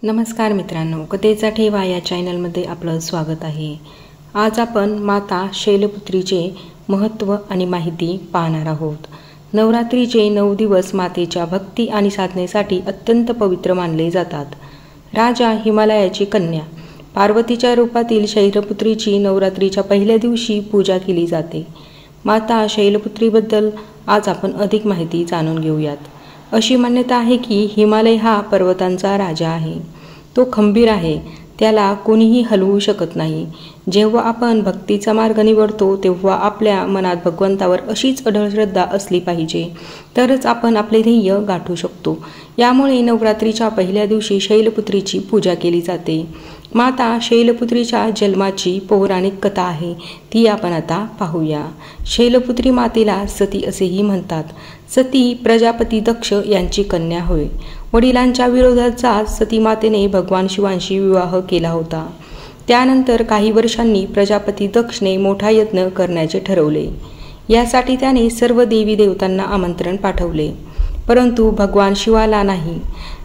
नमस्कार मित्रांनो, कथेचा ठेवा या चॅनलमध्ये आपलं स्वागत आहे। आज आपण माता शैलपुत्रीचे महत्त्व आणि माहिती पाहणार आहोत। नवरात्रीचे 9 दिवस मातेच्या भक्ती आणि साधनेसाठी अत्यंत पवित्र मानले जातात। राजा हिमालयाची कन्या पार्वतीच्या रूपातील शैलपुत्रीची नवरात्रीच्या पहिल्या दिवशी पूजा केली जाते। माता शैलपुत्रीबद्दल आज आपण अधिक माहिती जाणून घेऊयात। अशी मान्यता आहे की हिमालय हा पर्वतांचा राजा आहे। तो खंबीर आहे, त्याला कोणीही हलवू शकत नाही। जेव्हा आपण भक्तीचा मार्ग निवडतो तेव्हा आपल्या मनात भगवंतावर अशीच अढळ श्रद्धा असली पाहिजे, तरच आपण आपले ध्येय गाठू शकतो। यामुळे नवरात्रीच्या पहिल्या दिवशी शैलपुत्रीची पूजा केली जाते। माता शैलपुत्रीच्या जन्माची पौराणिक कथा आहे, ती आपण आता पाहूया। शैलपुत्री मातेला सती असेही म्हणतात। सती प्रजापती दक्ष यांची कन्या होय। वडिलांच्या विरोधात सती मातेने भगवान शिवांशी विवाह केला होता। त्यानंतर काही वर्षांनी प्रजापती दक्षने मोठा यज्ञ करण्याचे ठरवले। यासाठी त्याने सर्व देवी देवतांना आमंत्रण पाठवले, परंतु भगवान शिवाला नाही।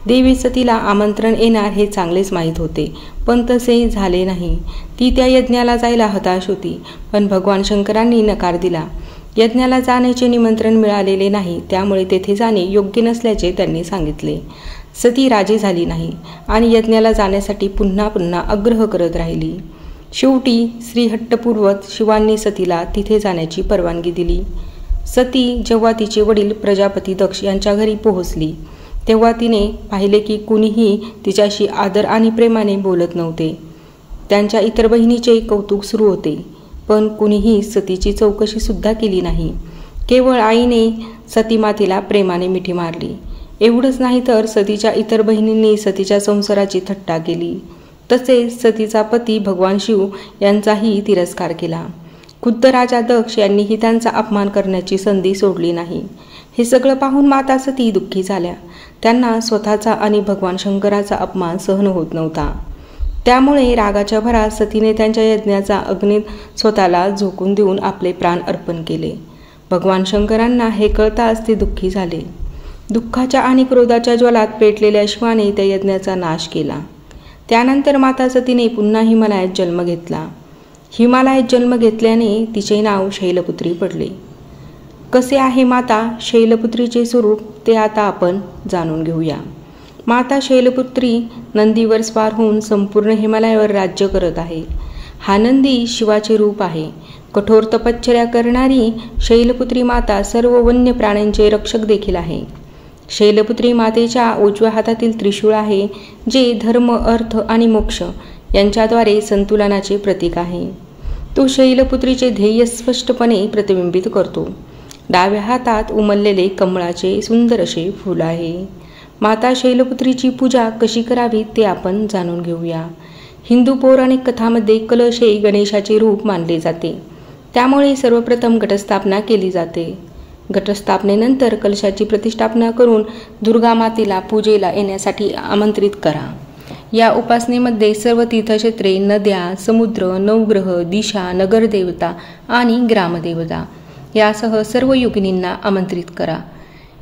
देवी सतीला आमंत्रण येणार हे चांगलेच माहीत होते, पण तसे झाले नाही। ती त्या यज्ञाला जायला हताश होती, पण भगवान शंकरांनी नकार दिला। यज्ञाला जाण्याचे निमंत्रण मिळालेले नाही, त्यामुळे तेथे जाणे योग्य नसल्याचे त्यांनी सांगितले। सती राजी झाली नाही आणि यज्ञाला जाण्यासाठी पुन्हा पुन्हा आग्रह करत राहिली। शेवटी श्रीहट्टपूर्वक शिवांनी सतीला तिथे जाण्याची परवानगी दिली। सती जेव्हा तिचे वडील प्रजापती दक्ष यांच्या घरी पोहोचली तेव्हा तिने पाहिले की कुणीही तिच्याशी आदर आणि प्रेमाने बोलत नव्हते। त्यांच्या इतर बहिणीचे कौतुक सुरू होते, पण कुणीही सतीची चौकशी सुद्धा केली नाही। केवळ आईने सती मातेला प्रेमाने मिठी मारली। एवढंच नाही तर सतीच्या इतर बहिणींनी सतीच्या संसाराची थट्टा केली। तसेच सतीचा पती भगवान शिव यांचाही तिरस्कार केला। खुद्द राजा दक्ष यांनीही त्यांचा अपमान करण्याची संधी सोडली नाही। हे सगळं पाहून माता सती दुःखी झाल्या। त्यांना स्वतःचा आणि भगवान शंकराचा अपमान सहन होत नव्हता। त्यामुळे रागाच्या भरात सतीने त्यांच्या यज्ञाचा अग्नीत स्वतःला झोकून देऊन आपले प्राण अर्पण केले। भगवान शंकरांना हे कळताच ते दुःखी झाले। दुःखाच्या आणि क्रोधाच्या ज्वालात पेटलेल्या शिवाने त्या यज्ञाचा नाश केला। त्यानंतर माता सतीने पुन्हा हिमालयात जन्म घेतला। हिमालयात जन्म घेतल्याने तिचे नाव शैलपुत्री पडले। कसे आहे माता शैलपुत्रीचे स्वरूप ते आता आपण जाणून घेऊया। माता शैलपुत्री नंदीवर स्वार होऊन संपूर्ण हिमालयावर राज्य करत आहे। हा नंदी शिवाचे रूप आहे। कठोर तपश्चर्या करणारी शैलपुत्री माता सर्व वन्य प्राण्यांचे रक्षक देखील आहे। शैलपुत्री मातेच्या उजव्या हातातील त्रिशूळ आहे, जे धर्म, अर्थ आणि मोक्ष यांच्याद्वारे संतुलनाचे प्रतीक आहे। तो शैलपुत्रीचे ध्येय स्पष्टपणे प्रतिबिंबित करतो। डाव्या हातात उमललेले कमळाचे सुंदर असे फूल आहे। माता शैलपुत्रीची पूजा कशी करावी ते आपण जाणून घेऊया। हिंदू पौराणिक कथामध्ये कलश हे गणेशाचे रूप मानले जाते, त्यामुळे सर्वप्रथम घटस्थापना केली जाते। घटस्थापनेनंतर कलशाची प्रतिष्ठापना करून दुर्गा मातेला पूजेला येण्यासाठी आमंत्रित करा। या उपासनेमध्ये सर्व तीर्थक्षेत्रे, नद्या, समुद्र, नवग्रह, दिशा, नगरदेवता आणि ग्रामदेवता यासह सर्व योगिनींना आमंत्रित करा।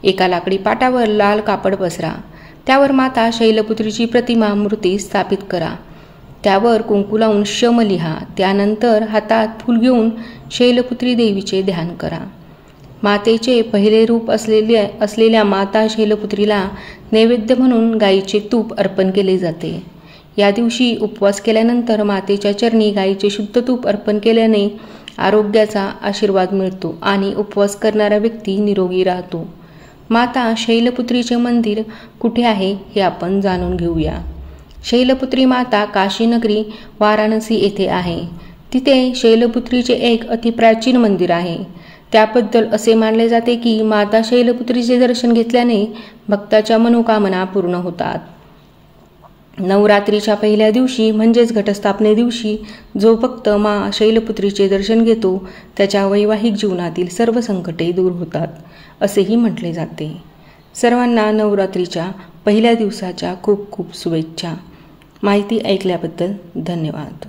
एका लाकडी पाटावर लाल कापड पसरा, त्यावर माता शैलपुत्रीची प्रतिमा मूर्ती स्थापित करा। त्यावर कुंकू लावून शम लिहा। त्यानंतर हातात फूल घेऊन शैलपुत्री देवीचे ध्यान करा। मातेचे पहिले रूप असलेल्या माता शैलपुत्रीला नैवेद्य म्हणून गायीचे तूप अर्पण केले जाते। या दिवशी उपवास केल्यानंतर मातेच्या चरणी गायीचे शुद्ध तूप अर्पण केल्याने आरोग्याचा आशीर्वाद मिळतो आणि उपवास करणारा व्यक्ती निरोगी राहतो। माता शैलपुत्रीचे मंदिर कुठे आहे हे आपण जाणून घेऊया। शैलपुत्री माता काशीनगरी वाराणसी येथे आहे। तिथे शैलपुत्रीचे एक अतिप्राचीन मंदिर आहे। त्याबद्दल असे मानले जाते की माता शैलपुत्रीचे दर्शन घेतल्याने भक्ताच्या मनोकामना पूर्ण होतात। नवरात्रीच्या पहिल्या दिवशी म्हणजेच घटस्थापने दिवशी जो भक्त मा शैलपुत्रीचे दर्शन घेतो त्याच्या वैवाहिक जीवनातील सर्व संकटे दूर होतात, असेही म्हटले जाते। सर्वांना नवरात्रीच्या पहिल्या दिवसाच्या खूप खूप शुभेच्छा। माहिती ऐकल्याबद्दल धन्यवाद।